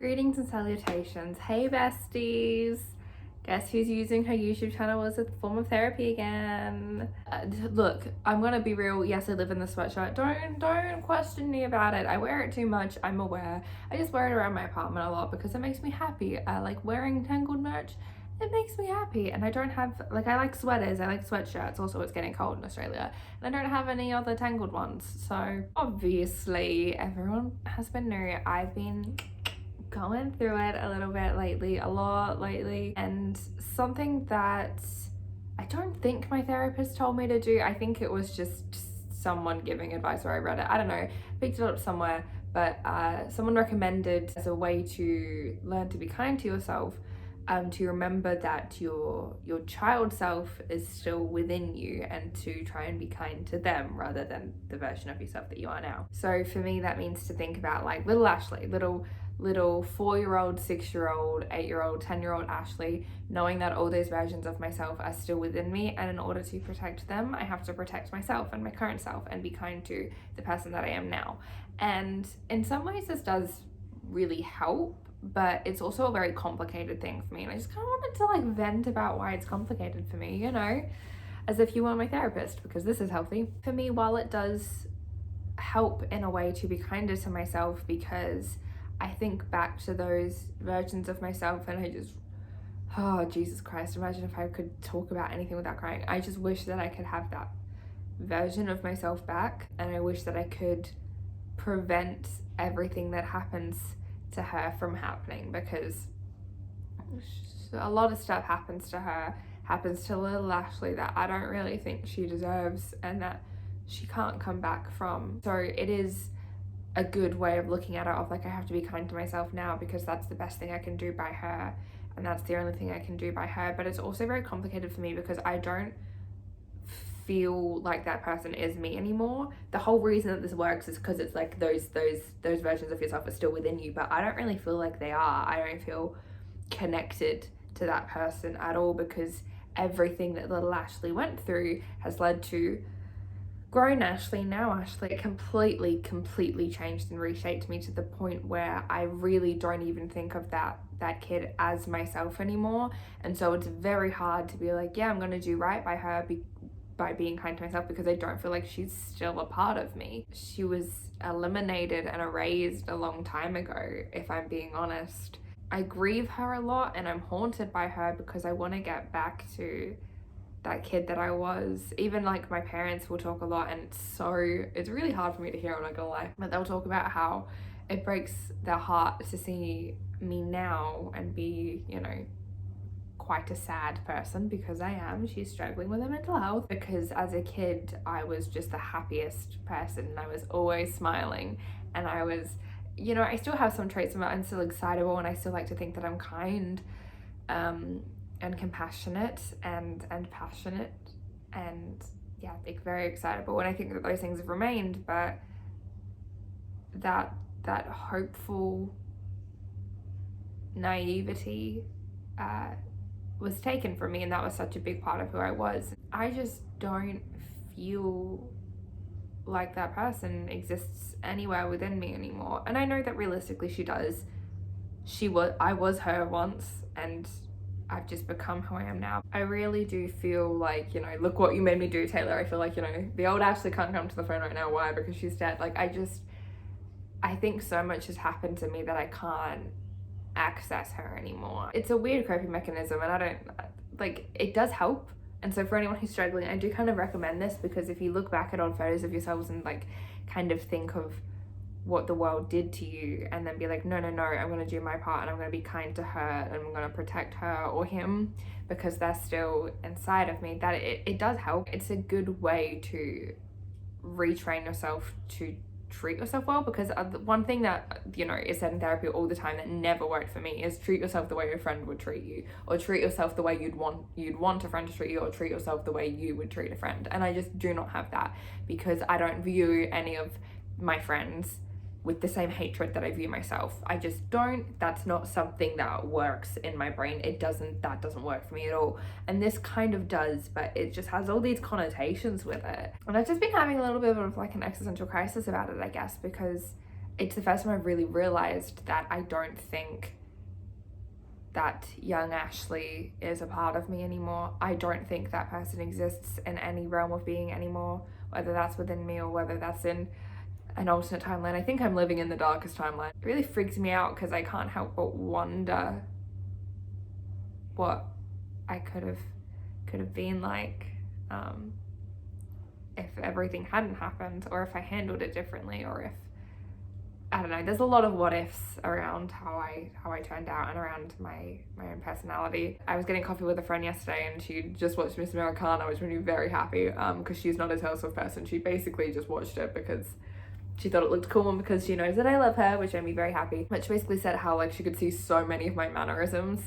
Greetings and salutations. Hey besties! Guess who's using her YouTube channel as a form of therapy again? Look, I'm gonna be real. Yes, I live in the sweatshirt. Don't question me about it. I wear it too much. I'm aware. I just wear it around my apartment a lot because it makes me happy. I like wearing Tangled merch. It makes me happy, and I don't have I like sweaters. I like sweatshirts. Also, it's getting cold in Australia, and I don't have any other Tangled ones. So obviously, everyone has been new. I've been going through it a little bit lately, a lot lately, and something that I don't think my therapist told me to do. I think it was just someone giving advice, or I read it. I don't know, picked it up somewhere, but someone recommended as a way to learn to be kind to yourself, to remember that your child self is still within you, and to try and be kind to them rather than the version of yourself that you are now. So for me, that means to think about like little Ashlee, little 4-year-old, 6-year-old, 8-year-old, 10-year-old Ashlee, knowing that all those versions of myself are still within me, and in order to protect them, I have to protect myself and my current self and be kind to the person that I am now. And in some ways this does really help, but it's also a very complicated thing for me, and I just kind of wanted to like vent about why it's complicated for me, you know, as if you were my therapist, because this is healthy. For me, while it does help in a way to be kinder to myself, because I think back to those versions of myself and I just, oh Jesus Christ, imagine if I could talk about anything without crying. I just wish that I could have that version of myself back, and I wish that I could prevent everything that happens to her from happening, because a lot of stuff happens to her, happens to little Ashlee, that I don't really think she deserves and that she can't come back from. So it is a good way of looking at it, of like, I have to be kind to myself now because that's the best thing I can do by her, and that's the only thing I can do by her. But it's also very complicated for me because I don't feel like that person is me anymore. The whole reason that this works is because it's like those versions of yourself are still within you, but I don't really feel like they are. I don't feel connected to that person at all, because everything that little Ashlee went through has led to grown Ashlee, now Ashlee, completely changed and reshaped me to the point where I really don't even think of that kid as myself anymore. And so it's very hard to be like, yeah, I'm gonna do right by her by being kind to myself, because I don't feel like she's still a part of me. She was eliminated and erased a long time ago, if I'm being honest. I grieve her a lot and I'm haunted by her because I want to get back to that kid that I was. Even like my parents will talk a lot, and it's really hard for me to hear, I'm not gonna lie, but they'll talk about how it breaks their heart to see me now and be, you know, quite a sad person, because I am. She's struggling with her mental health, because as a kid I was just the happiest person, and I was always smiling, and I was, you know, I still have some traits of it. I'm still excitable, and I still like to think that I'm kind, and compassionate and passionate, and yeah, very excitable, and I think that those things have remained, but that hopeful naivety was taken from me, and that was such a big part of who I was. I just don't feel like that person exists anywhere within me anymore, and I know that realistically she does. I was her once, and I've just become who I am now. I really do feel like, you know, look what you made me do, Taylor. I feel like, you know, the old Ashlee can't come to the phone right now. Why? Because she's dead. Like, I think so much has happened to me that I can't access her anymore. It's a weird coping mechanism, and I don't, like, it does help. And so for anyone who's struggling, I do kind of recommend this, because if you look back at old photos of yourselves and like kind of think of what the world did to you, and then be like, no, I'm gonna do my part, and I'm gonna be kind to her, and I'm gonna protect her or him because they're still inside of me, that it does help. It's a good way to retrain yourself to treat yourself well, because one thing that, you know, is said in therapy all the time that never worked for me is treat yourself the way your friend would treat you, or treat yourself the way you'd want a friend to treat you, or treat yourself the way you would treat a friend. And I just do not have that, because I don't view any of my friends with the same hatred that I view myself. I just don't. That's not something that works in my brain. That doesn't work for me at all. And this kind of does, but it just has all these connotations with it. And I've just been having a little bit of like an existential crisis about it, I guess, because it's the first time I've really realized that I don't think that young Ashlee is a part of me anymore. I don't think that person exists in any realm of being anymore, whether that's within me or whether that's in an alternate timeline. I think I'm living in the darkest timeline. It really freaks me out because I can't help but wonder what I could have been like if everything hadn't happened, or if I handled it differently, or if, I don't know, there's a lot of what ifs around how I turned out and around my own personality. I was getting coffee with a friend yesterday and she just watched Miss Americana, which made me very happy because she's not a Taylor Swift person. She basically just watched it because she thought it looked cool and because she knows that I love her, which made me very happy. But she basically said how like she could see so many of my mannerisms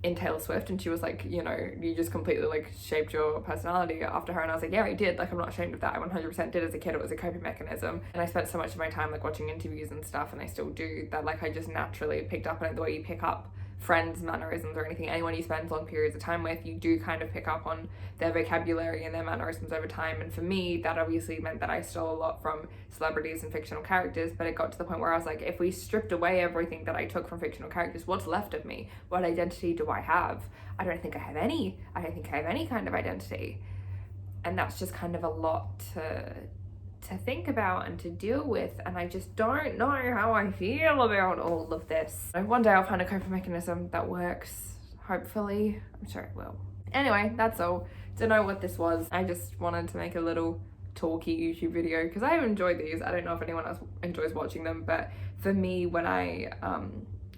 in Taylor Swift, and she was like, you know, you just completely like shaped your personality after her. And I was like, yeah, I did. Like, I'm not ashamed of that. I 100% did as a kid. It was a coping mechanism, and I spent so much of my time like watching interviews and stuff, and I still do, that like I just naturally picked up on it. The way you pick up friends' mannerisms or anything, anyone you spend long periods of time with, you do kind of pick up on their vocabulary and their mannerisms over time. And for me, that obviously meant that I stole a lot from celebrities and fictional characters, but it got to the point where I was like, if we stripped away everything that I took from fictional characters, what's left of me? What identity do I have? I don't think I have any. I don't think I have any kind of identity. And that's just kind of a lot to think about and to deal with, and I just don't know how I feel about all of this. One day I'll find a coping mechanism that works, hopefully. I'm sure it will. Anyway, that's all. Don't know what this was. I just wanted to make a little talky YouTube video because I have enjoyed these. I don't know if anyone else enjoys watching them, but for me, when I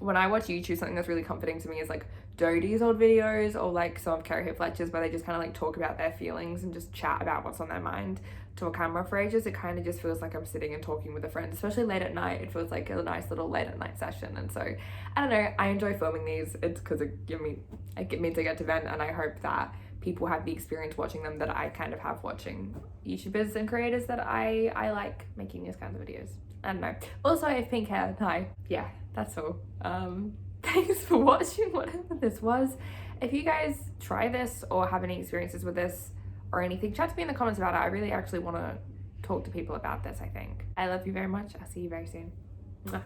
watch YouTube, something that's really comforting to me is like Dodie's old videos, or like some of Carrie Fletcher's, where they just kind of like talk about their feelings and just chat about what's on their mind to a camera for ages. It kind of just feels like I'm sitting and talking with a friend, especially late at night. It feels like a nice little late at night session. And so I don't know, I enjoy filming these. It's because it means I get to vent, and I hope that people have the experience watching them that I kind of have watching YouTubers and creators that I like making these kinds of videos. I don't know. Also, I have pink hair. Hi. Yeah, that's all. Thanks for watching whatever this was. If you guys try this or have any experiences with this or anything, chat to me in the comments about it. I really actually want to talk to people about this, I think. I love you very much. I'll see you very soon. Mwah.